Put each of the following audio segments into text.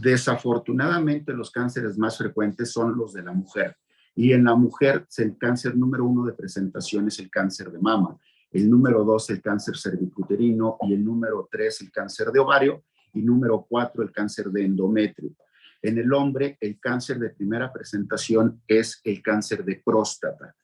Desafortunadamente, los cánceres más frecuentes son los de la mujer. Y en la mujer, el cáncer número 1 de presentación es el cáncer de mama. El número 2, el cáncer cervicuterino. Y el número 3, el cáncer de ovario. Y número 4, el cáncer de endometrio. En el hombre, el cáncer de primera presentación es el cáncer de próstata.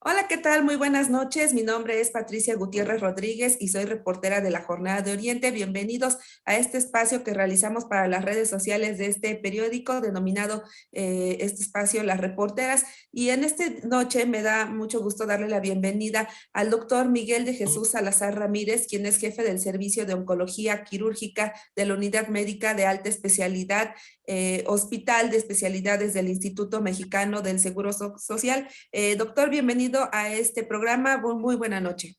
Hola, ¿qué tal? Muy buenas noches. Mi nombre es Patricia Gutiérrez Rodríguez y soy reportera de la Jornada de Oriente. Bienvenidos a este espacio que realizamos para las redes sociales de este periódico denominado este espacio Las Reporteras. Y en esta noche me da mucho gusto darle la bienvenida al doctor Miguel de Jesús Salazar Ramírez, quien es jefe del Servicio de Oncología Quirúrgica de la Unidad Médica de Alta Especialidad, Hospital de Especialidades del Instituto Mexicano del Seguro Social. Doctor, bienvenido a este programa. Muy buena noche.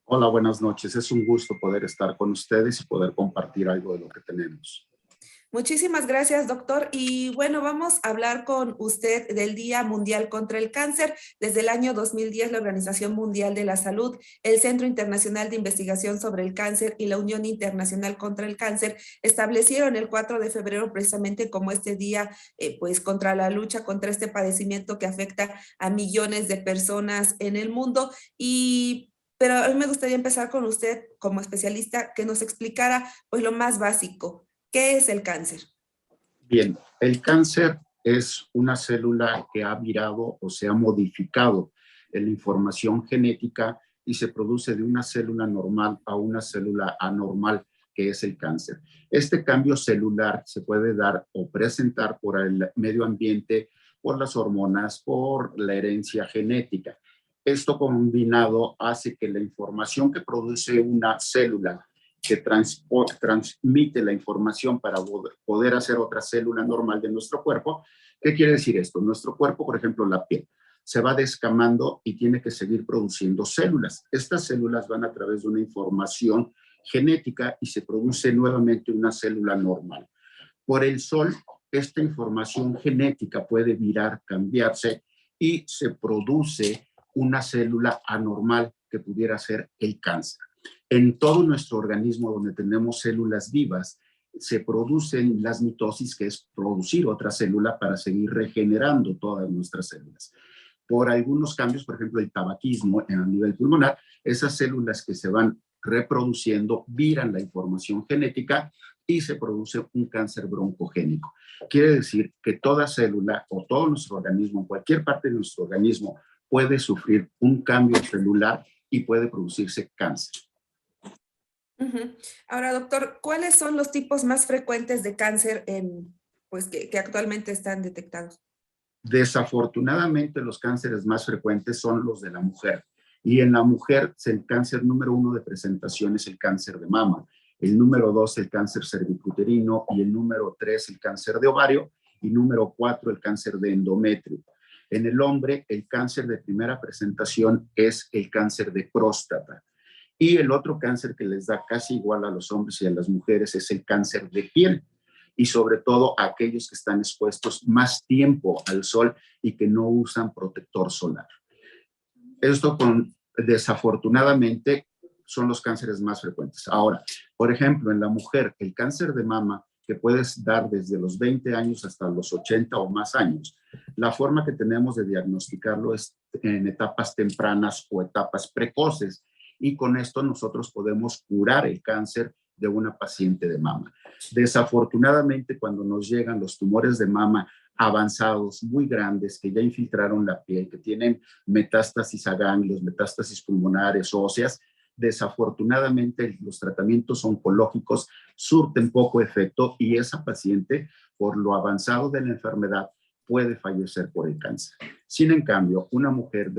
Hola, buenas noches. Es un gusto poder estar con ustedes y poder compartir algo de lo que tenemos. Muchísimas gracias, doctor. Y bueno, vamos a hablar con usted del Día Mundial contra el Cáncer. Desde el año 2010, la Organización Mundial de la Salud, el Centro Internacional de Investigación sobre el Cáncer y la Unión Internacional contra el Cáncer establecieron el 4 de febrero precisamente como este día, pues contra la lucha contra este padecimiento que afecta a millones de personas en el mundo. Pero a mí me gustaría empezar con usted como especialista que nos explicara pues lo más básico. ¿Qué es el cáncer? Bien, el cáncer es una célula que ha virado o se ha modificado en la información genética y se produce de una célula normal a una célula anormal, que es el cáncer. Este cambio celular se puede dar o presentar por el medio ambiente, por las hormonas, por la herencia genética. Esto combinado hace que la información que produce una célula que transmite la información para poder hacer otra célula normal de nuestro cuerpo. ¿Qué quiere decir esto? Nuestro cuerpo, por ejemplo, la piel, se va descamando y tiene que seguir produciendo células. Estas células van a través de una información genética y se produce nuevamente una célula normal. Por el sol, esta información genética puede virar, cambiarse y se produce una célula anormal que pudiera ser el cáncer. En todo nuestro organismo donde tenemos células vivas, se producen las mitosis, que es producir otra célula para seguir regenerando todas nuestras células. Por algunos cambios, por ejemplo, el tabaquismo a nivel pulmonar, esas células que se van reproduciendo viran la información genética y se produce un cáncer broncogénico. Quiere decir que toda célula o todo nuestro organismo, cualquier parte de nuestro organismo, puede sufrir un cambio celular y puede producirse cáncer. Ahora, doctor, ¿cuáles son los tipos más frecuentes de cáncer pues, que actualmente están detectados? Desafortunadamente, los cánceres más frecuentes son los de la mujer. Y en la mujer, el cáncer número 1 de presentación es el cáncer de mama. El número 2, el cáncer cervicuterino. Y el número 3, el cáncer de ovario. Y número 4, el cáncer de endometrio. En el hombre, el cáncer de primera presentación es el cáncer de próstata. Y el otro cáncer que les da casi igual a los hombres y a las mujeres es el cáncer de piel. Y sobre todo a aquellos que están expuestos más tiempo al sol y que no usan protector solar. Esto desafortunadamente son los cánceres más frecuentes. Ahora, por ejemplo, en la mujer, el cáncer de mama, que puedes dar desde los 20 años hasta los 80 o más años, la forma que tenemos de diagnosticarlo es en etapas tempranas o etapas precoces, y con esto nosotros podemos curar el cáncer de una paciente de mama. Desafortunadamente, cuando nos llegan los tumores de mama avanzados, muy grandes, que ya infiltraron la piel, que tienen metástasis a ganglios, metástasis pulmonares, óseas, desafortunadamente los tratamientos oncológicos surten poco efecto y esa paciente, por lo avanzado de la enfermedad, puede fallecer por el cáncer. Sin en cambio, una mujer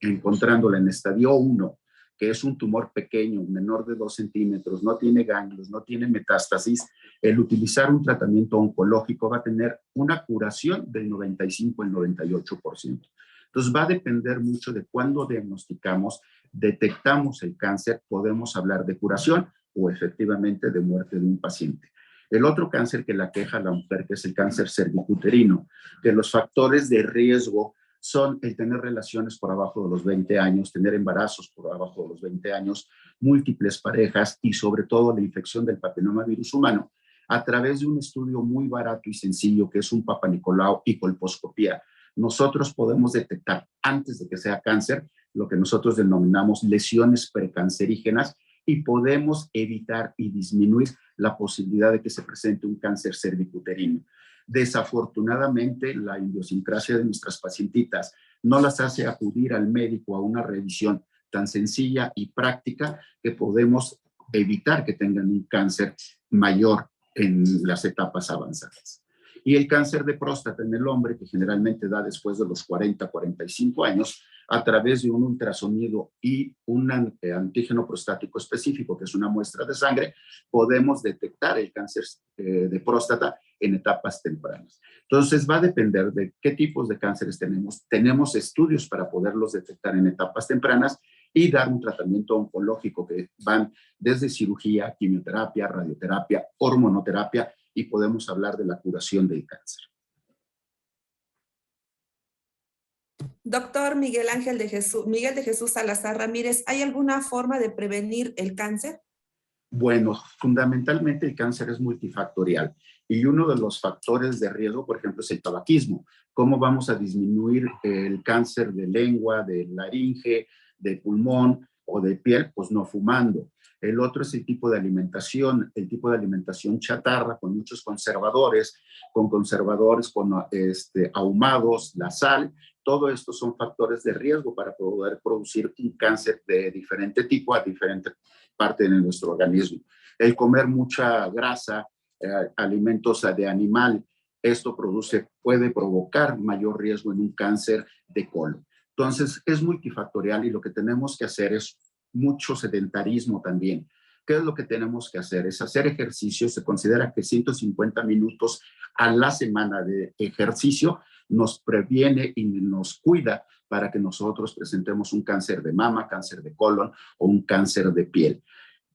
encontrándola en estadio 1, que es un tumor pequeño, menor de 2 centímetros, no tiene ganglios, no tiene metástasis, el utilizar un tratamiento oncológico va a tener una curación del 95 al 98%. Entonces va a depender mucho de cuándo diagnosticamos, detectamos el cáncer, podemos hablar de curación o efectivamente de muerte de un paciente. El otro cáncer que la queja a la mujer, que es el cáncer cervicuterino, que los factores de riesgo son el tener relaciones por abajo de los 20 años, tener embarazos por abajo de los 20 años, múltiples parejas y sobre todo la infección del papillomavirus humano a través de un estudio muy barato y sencillo que es un Papa Nicolau y colposcopía. Nosotros podemos detectar antes de que sea cáncer lo que nosotros denominamos lesiones precancerígenas y podemos evitar y disminuir la posibilidad de que se presente un cáncer cervicuterino. Desafortunadamente, la idiosincrasia de nuestras pacientitas no las hace acudir al médico a una revisión tan sencilla y práctica que podemos evitar que tengan un cáncer mayor en las etapas avanzadas. Y el cáncer de próstata en el hombre, que generalmente da después de los 40, 45 años, a través de un ultrasonido y un antígeno prostático específico, que es una muestra de sangre, podemos detectar el cáncer de próstata en etapas tempranas. Entonces va a depender de qué tipos de cánceres tenemos. Tenemos estudios para poderlos detectar en etapas tempranas y dar un tratamiento oncológico que van desde cirugía, quimioterapia, radioterapia, hormonoterapia y podemos hablar de la curación del cáncer. Doctor Miguel de Jesús Salazar Ramírez, ¿hay alguna forma de prevenir el cáncer? Bueno, fundamentalmente el cáncer es multifactorial y uno de los factores de riesgo, por ejemplo, es el tabaquismo. ¿Cómo vamos a disminuir el cáncer de lengua, de laringe, de pulmón o de piel? Pues no fumando. El otro es el tipo de alimentación chatarra con muchos conservadores, con ahumados, la sal. Todo esto son factores de riesgo para poder producir un cáncer de diferente tipo a diferente parte de nuestro organismo. El comer mucha grasa, alimentos de animal, esto puede provocar mayor riesgo en un cáncer de colon. Entonces, es multifactorial y lo que tenemos que hacer es mucho sedentarismo también. ¿Qué es lo que tenemos que hacer? Es hacer ejercicio. Se considera que 150 minutos a la semana de ejercicio nos previene y nos cuida para que nosotros presentemos un cáncer de mama, cáncer de colon o un cáncer de piel.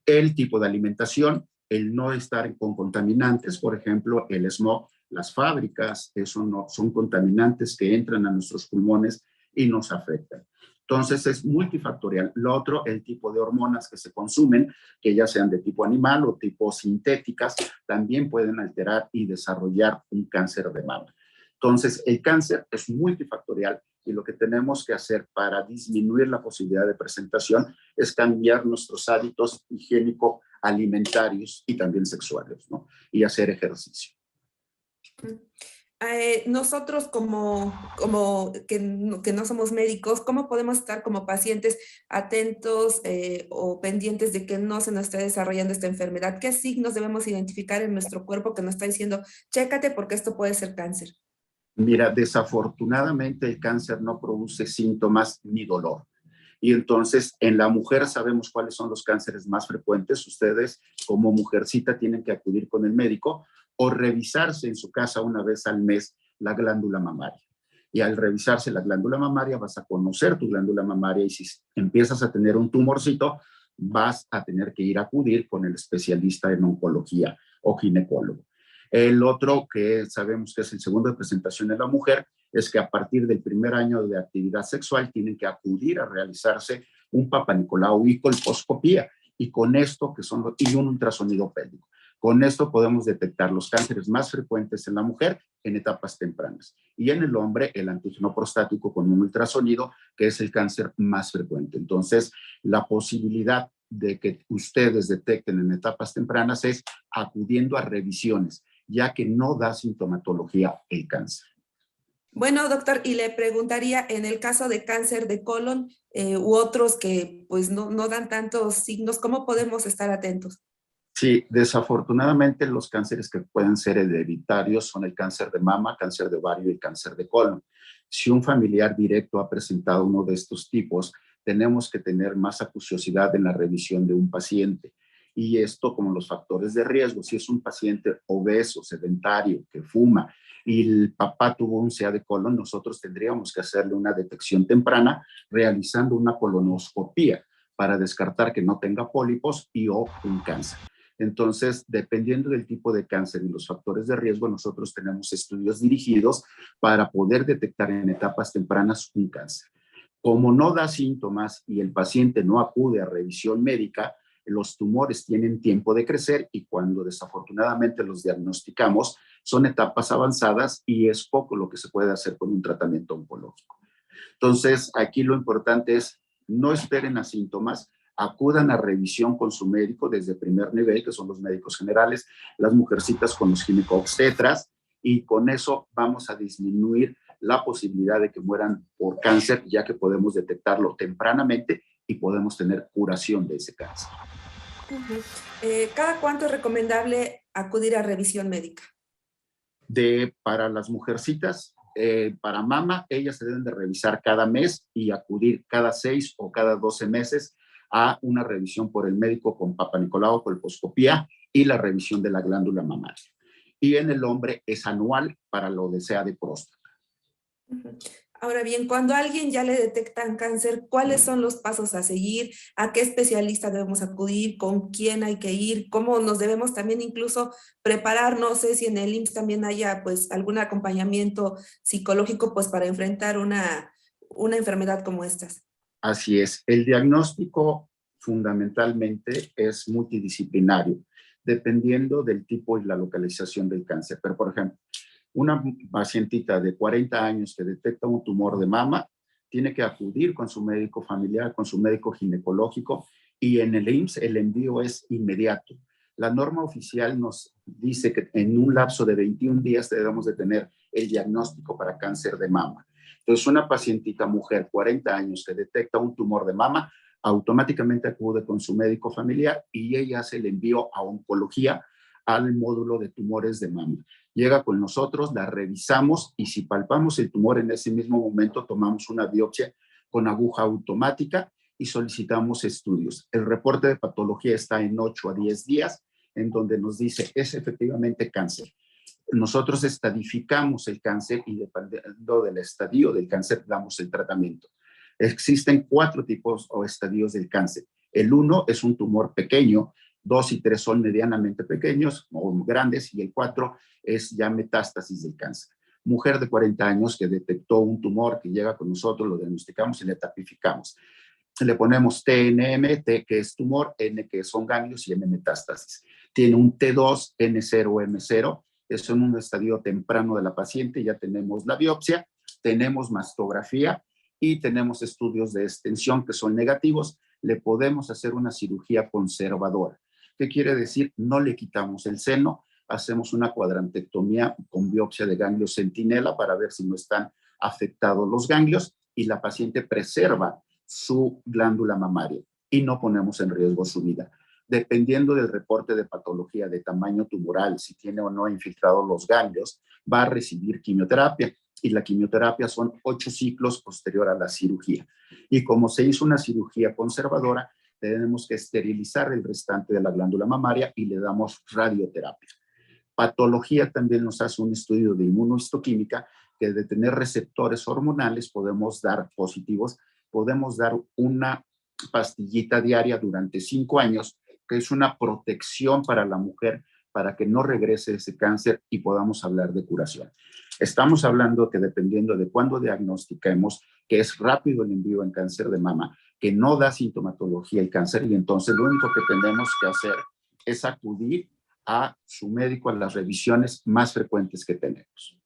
El tipo de alimentación, el no estar con contaminantes, por ejemplo, el smog, las fábricas, eso no, son contaminantes que entran a nuestros pulmones y nos afectan. Entonces es multifactorial. Lo otro, el tipo de hormonas que se consumen, que ya sean de tipo animal o tipo sintéticas, también pueden alterar y desarrollar un cáncer de mama. Entonces, el cáncer es multifactorial y lo que tenemos que hacer para disminuir la posibilidad de presentación es cambiar nuestros hábitos higiénico-alimentarios y también sexuales, ¿no? Y hacer ejercicio. Nosotros que no somos médicos, ¿cómo podemos estar como pacientes atentos o pendientes de que no se nos esté desarrollando esta enfermedad? ¿Qué signos debemos identificar en nuestro cuerpo que nos está diciendo, chécate porque esto puede ser cáncer? Mira, desafortunadamente el cáncer no produce síntomas ni dolor. Y entonces en la mujer sabemos cuáles son los cánceres más frecuentes. Ustedes como mujercita tienen que acudir con el médico o revisarse en su casa una vez al mes la glándula mamaria. Y al revisarse la glándula mamaria vas a conocer tu glándula mamaria y si empiezas a tener un tumorcito, vas a tener que ir a acudir con el especialista en oncología o ginecólogo. El otro que sabemos que es el segundo de presentación en la mujer es que a partir del primer año de actividad sexual tienen que acudir a realizarse un Papa Nicolau y colposcopía y con esto y un ultrasonido pélvico. Con esto podemos detectar los cánceres más frecuentes en la mujer en etapas tempranas y en el hombre el antígeno prostático con un ultrasonido que es el cáncer más frecuente. Entonces la posibilidad de que ustedes detecten en etapas tempranas es acudiendo a revisiones, ya que no da sintomatología el cáncer. Bueno, doctor, y le preguntaría, en el caso de cáncer de colon u otros que pues no dan tantos signos, ¿cómo podemos estar atentos? Sí, desafortunadamente los cánceres que pueden ser hereditarios son el cáncer de mama, cáncer de ovario y cáncer de colon. Si un familiar directo ha presentado uno de estos tipos, tenemos que tener más acuciosidad en la revisión de un paciente. Y esto como los factores de riesgo. Si es un paciente obeso, sedentario, que fuma y el papá tuvo un CA de colon, nosotros tendríamos que hacerle una detección temprana realizando una colonoscopía para descartar que no tenga pólipos y o un cáncer. Entonces, dependiendo del tipo de cáncer y los factores de riesgo, nosotros tenemos estudios dirigidos para poder detectar en etapas tempranas un cáncer. Como no da síntomas y el paciente no acude a revisión médica, los tumores tienen tiempo de crecer y cuando desafortunadamente los diagnosticamos, son etapas avanzadas y es poco lo que se puede hacer con un tratamiento oncológico. Entonces, aquí lo importante es no esperen a síntomas, acudan a revisión con su médico desde primer nivel, que son los médicos generales, las mujercitas con los ginecobstetras, y con eso vamos a disminuir la posibilidad de que mueran por cáncer, ya que podemos detectarlo tempranamente y podemos tener curación de ese cáncer. ¿Cada cuánto es recomendable acudir a revisión médica? Para las mujercitas, para mama, ellas se deben de revisar cada mes y acudir cada 6 o cada 12 meses a una revisión por el médico con Papa Nicolau, colposcopía y la revisión de la glándula mamaria. Y en el hombre es anual para lo de CA de próstata. Ahora bien, cuando a alguien ya le detectan cáncer, ¿cuáles son los pasos a seguir? ¿A qué especialista debemos acudir? ¿Con quién hay que ir? ¿Cómo nos debemos también incluso preparar? No sé si en el IMSS también haya pues algún acompañamiento psicológico pues para enfrentar una enfermedad como estas. Así es. El diagnóstico fundamentalmente es multidisciplinario, dependiendo del tipo y la localización del cáncer. Pero, por ejemplo, una pacientita de 40 años que detecta un tumor de mama tiene que acudir con su médico familiar, con su médico ginecológico y en el IMSS el envío es inmediato. La norma oficial nos dice que en un lapso de 21 días debemos de tener el diagnóstico para cáncer de mama. Entonces, una pacientita mujer, 40 años, que detecta un tumor de mama, automáticamente acude con su médico familiar y ella hace el envío a oncología al módulo de tumores de mama. Llega con nosotros, la revisamos y si palpamos el tumor en ese mismo momento, tomamos una biopsia con aguja automática y solicitamos estudios. El reporte de patología está en 8 a 10 días, en donde nos dice, es efectivamente cáncer. Nosotros estadificamos el cáncer y dependiendo del estadio del cáncer damos el tratamiento. Existen 4 tipos o estadios del cáncer. El 1 es un tumor pequeño, 2 y 3 son medianamente pequeños o grandes y el 4 es ya metástasis del cáncer. Mujer de 40 años que detectó un tumor que llega con nosotros, lo diagnosticamos y le tapificamos. Le ponemos TNM, T que es tumor, N que son ganglios y M metástasis. Tiene un T2, N0, M0. Es en un estadio temprano de la paciente, ya tenemos la biopsia, tenemos mastografía y tenemos estudios de extensión que son negativos. Le podemos hacer una cirugía conservadora. ¿Qué quiere decir? No le quitamos el seno, hacemos una cuadrantectomía con biopsia de ganglios centinela para ver si no están afectados los ganglios y la paciente preserva su glándula mamaria y no ponemos en riesgo su vida. Dependiendo del reporte de patología de tamaño tumoral, si tiene o no infiltrados los ganglios, va a recibir quimioterapia y la quimioterapia son 8 ciclos posterior a la cirugía. Y como se hizo una cirugía conservadora, tenemos que esterilizar el restante de la glándula mamaria y le damos radioterapia. Patología también nos hace un estudio de inmunohistoquímica que de tener receptores hormonales podemos dar positivos, podemos dar una pastillita diaria durante 5 años, que es una protección para la mujer para que no regrese ese cáncer y podamos hablar de curación. Estamos hablando que dependiendo de cuándo diagnostiquemos, que es rápido el envío en cáncer de mama, que no da sintomatología el cáncer y entonces lo único que tenemos que hacer es acudir a su médico a las revisiones más frecuentes que tenemos.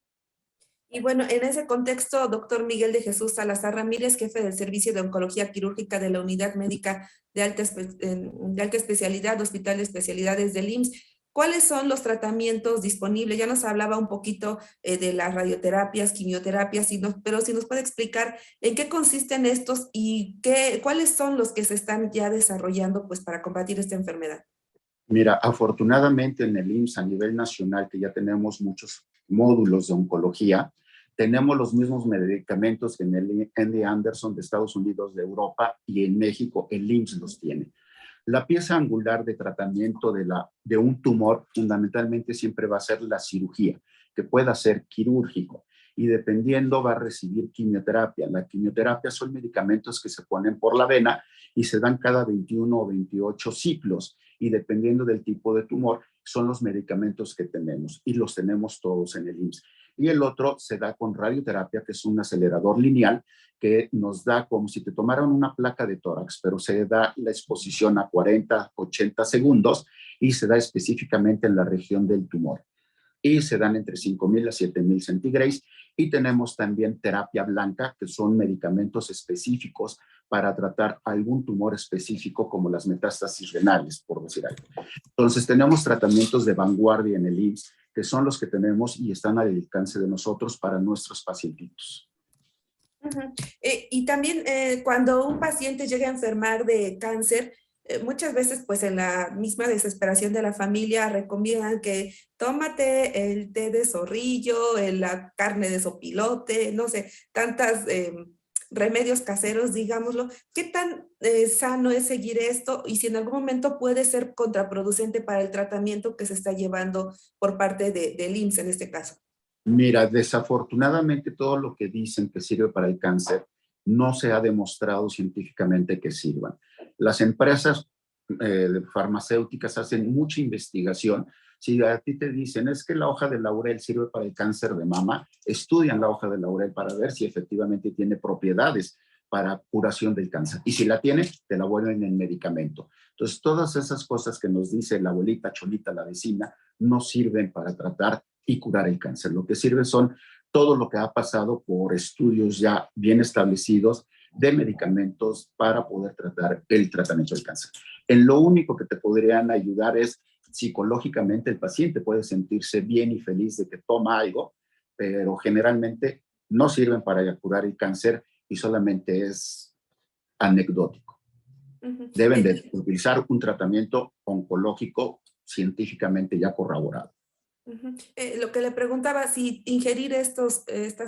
Y bueno, en ese contexto, doctor Miguel de Jesús Salazar Ramírez, jefe del Servicio de Oncología Quirúrgica de la Unidad Médica de alta especialidad, Hospital de Especialidades del IMSS, ¿cuáles son los tratamientos disponibles? Ya nos hablaba un poquito de las radioterapias, quimioterapias, pero si nos puede explicar en qué consisten estos y cuáles son los que se están ya desarrollando pues, para combatir esta enfermedad. Mira, afortunadamente en el IMSS a nivel nacional, que ya tenemos muchos módulos de oncología, tenemos los mismos medicamentos que en el MD Anderson de Estados Unidos, de Europa, y en México el IMSS los tiene. La pieza angular de tratamiento de un tumor fundamentalmente siempre va a ser la cirugía, que pueda ser quirúrgico, y dependiendo va a recibir quimioterapia. La quimioterapia son medicamentos que se ponen por la vena y se dan cada 21 o 28 ciclos, y dependiendo del tipo de tumor son los medicamentos que tenemos, y los tenemos todos en el IMSS. Y el otro se da con radioterapia, que es un acelerador lineal que nos da como si te tomaran una placa de tórax, pero se da la exposición a 40, 80 segundos y se da específicamente en la región del tumor. Y se dan entre 5,000 a 7,000 centígrados. Y tenemos también terapia blanca, que son medicamentos específicos para tratar algún tumor específico, como las metástasis renales, por decir algo. Entonces, tenemos tratamientos de vanguardia en el IMSS, que son los que tenemos y están al alcance de nosotros para nuestros pacientitos. Y también cuando un paciente llega a enfermar de cáncer, muchas veces pues en la misma desesperación de la familia recomiendan que tómate el té de zorrillo, la carne de sopilote, no sé, tantas remedios caseros, digámoslo. ¿Qué tan sano es seguir esto y si en algún momento puede ser contraproducente para el tratamiento que se está llevando por parte del IMSS en este caso? Mira, desafortunadamente todo lo que dicen que sirve para el cáncer no se ha demostrado científicamente que sirvan. Las empresas farmacéuticas hacen mucha investigación. Si a ti te dicen es que la hoja de laurel sirve para el cáncer de mama, estudian la hoja de laurel para ver si efectivamente tiene propiedades para curación del cáncer. Y si la tiene, te la vuelven en medicamento. Entonces, todas esas cosas que nos dice la abuelita Cholita, la vecina, no sirven para tratar y curar el cáncer. Lo que sirve son todo lo que ha pasado por estudios ya bien establecidos de medicamentos para poder tratar el tratamiento del cáncer. En lo único que te podrían ayudar es psicológicamente. El paciente puede sentirse bien y feliz de que toma algo, pero generalmente no sirven para curar el cáncer y solamente es anecdótico. Deben de utilizar un tratamiento oncológico científicamente ya corroborado. Lo que le preguntaba, si ingerir estas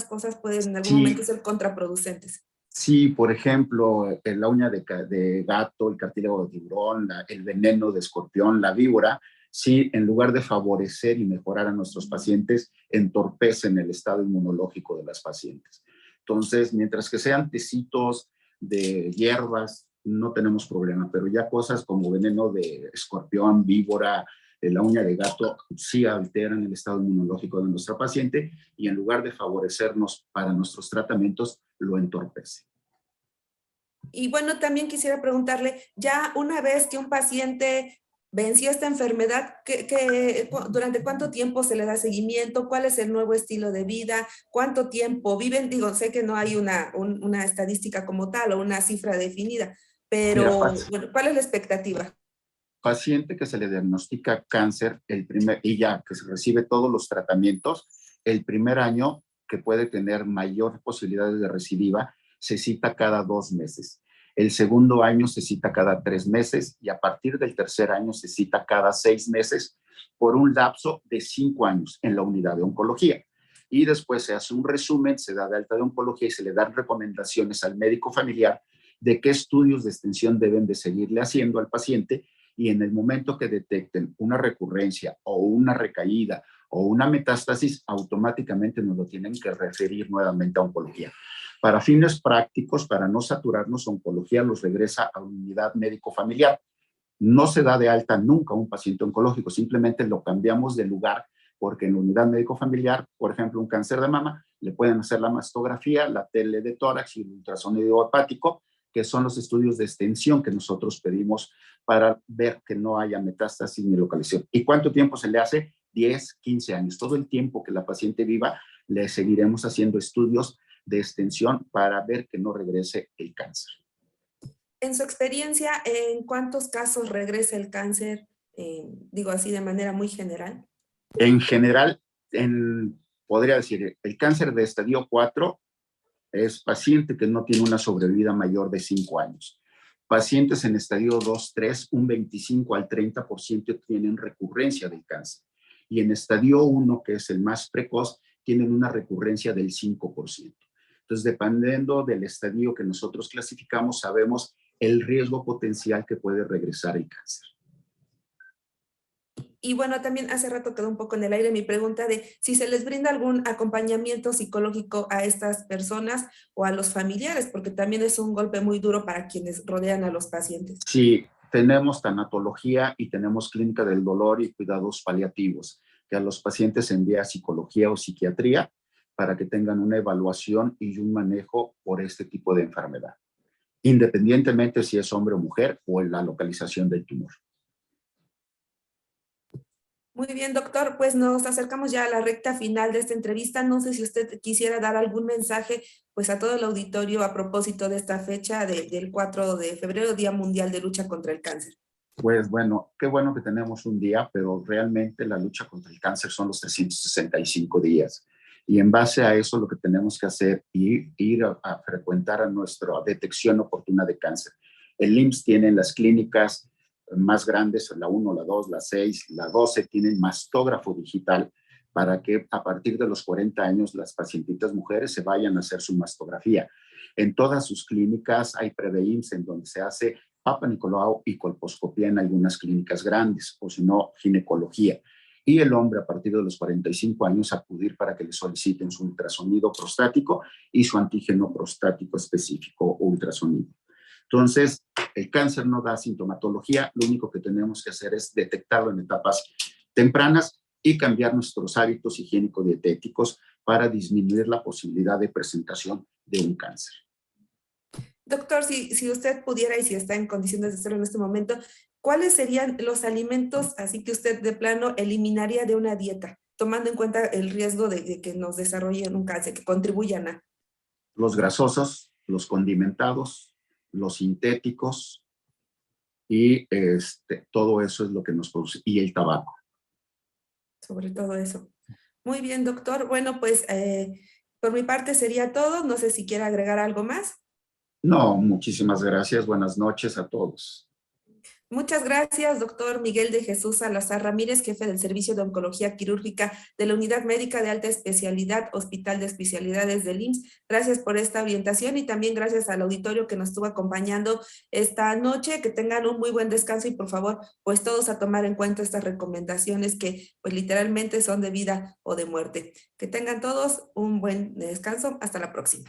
cosas pueden en algún Sí, momento ser contraproducentes. sí, por ejemplo, la uña de gato, el cartílago de tiburón, el veneno de escorpión, la víbora, sí, en lugar de favorecer y mejorar a nuestros pacientes, entorpecen el estado inmunológico de las pacientes. Entonces, mientras que sean tecitos de hierbas, no tenemos problema, pero ya cosas como veneno de escorpión, víbora, la uña de gato, sí alteran el estado inmunológico de nuestra paciente y en lugar de favorecernos para nuestros tratamientos, lo entorpece. Y bueno, también quisiera preguntarle, ya una vez que un paciente venció esta enfermedad, ¿durante cuánto tiempo se le da seguimiento? ¿Cuál es el nuevo estilo de vida? ¿Cuánto tiempo viven? Digo, sé que no hay una estadística como tal o una cifra definida, Mira, pero bueno, ¿cuál es la expectativa? paciente que se le diagnostica cáncer y ya que se recibe todos los tratamientos, el primer año, que puede tener mayor posibilidades de recidiva, se cita cada 2 meses. El segundo año se cita cada 3 meses y a partir del tercer año se cita cada 6 meses por un lapso de 5 años en la unidad de oncología. Y después se hace un resumen, se da de alta de oncología y se le dan recomendaciones al médico familiar de qué estudios de extensión deben de seguirle haciendo al paciente, y en el momento que detecten una recurrencia o una recaída o una metástasis, automáticamente nos lo tienen que referir nuevamente a oncología. Para fines prácticos, para no saturarnos, oncología los regresa a unidad médico-familiar. No se da de alta nunca un paciente oncológico, simplemente lo cambiamos de lugar porque en la unidad médico-familiar, por ejemplo, un cáncer de mama, le pueden hacer la mastografía, la tele de tórax y el ultrasonido hepático, que son los estudios de extensión que nosotros pedimos para ver que no haya metástasis ni localización. ¿Y cuánto tiempo se le hace? 10, 15 años. Todo el tiempo que la paciente viva, le seguiremos haciendo estudios de extensión para ver que no regrese el cáncer. En su experiencia, ¿en cuántos casos regresa el cáncer? Digo así de manera muy general. En general, podría decir, el cáncer de estadio 4 es paciente que no tiene una sobrevida mayor de 5 años. Pacientes en estadio 2, 3, un 25 al 30% tienen recurrencia del cáncer. Y en estadio 1, que es el más precoz, tienen una recurrencia del 5%. Entonces, dependiendo del estadio que nosotros clasificamos, sabemos el riesgo potencial que puede regresar el cáncer. Y bueno, también hace rato quedó un poco en el aire mi pregunta de si se les brinda algún acompañamiento psicológico a estas personas o a los familiares, porque también es un golpe muy duro para quienes rodean a los pacientes. Sí, tenemos tanatología y tenemos clínica del dolor y cuidados paliativos, que a los pacientes se envía psicología o psiquiatría para que tengan una evaluación y un manejo por este tipo de enfermedad, independientemente si es hombre o mujer o en la localización del tumor. Muy bien, doctor, pues nos acercamos ya a la recta final de esta entrevista. No sé si usted quisiera dar algún mensaje pues a todo el auditorio a propósito de esta fecha del 4 de febrero, Día Mundial de Lucha contra el Cáncer. Pues bueno, qué bueno que tenemos un día, pero realmente la lucha contra el cáncer son los 365 días. Y en base a eso lo que tenemos que hacer es ir a frecuentar a nuestra detección oportuna de cáncer. El IMSS tiene las clínicas más grandes, la 1, la 2, la 6, la 12, tienen mastógrafo digital para que a partir de los 40 años las pacientitas mujeres se vayan a hacer su mastografía. En todas sus clínicas hay PreveIMSS en donde se hace Papa Nicolau y colposcopía en algunas clínicas grandes, o si no, ginecología. Y el hombre a partir de los 45 años acudir para que le soliciten su ultrasonido prostático y su antígeno prostático específico o ultrasonido. Entonces, el cáncer no da sintomatología, lo único que tenemos que hacer es detectarlo en etapas tempranas y cambiar nuestros hábitos higiénico-dietéticos para disminuir la posibilidad de presentación de un cáncer. Doctor, si usted pudiera y si está en condiciones de hacerlo en este momento, ¿cuáles serían los alimentos así que usted de plano eliminaría de una dieta, tomando en cuenta el riesgo de que nos desarrollen un cáncer, que contribuyan a? Los grasosos, los condimentados, los sintéticos y todo eso es lo que nos produce, y el tabaco. Sobre todo eso. Muy bien, doctor. Bueno, pues por mi parte sería todo. No sé si quiere agregar algo más. No, muchísimas gracias. Buenas noches a todos. Muchas gracias, doctor Miguel de Jesús Salazar Ramírez, jefe del Servicio de Oncología Quirúrgica de la Unidad Médica de Alta Especialidad, Hospital de Especialidades del IMSS. Gracias por esta orientación y también gracias al auditorio que nos estuvo acompañando esta noche. Que tengan un muy buen descanso y por favor, pues todos a tomar en cuenta estas recomendaciones que pues literalmente son de vida o de muerte. Que tengan todos un buen descanso. Hasta la próxima.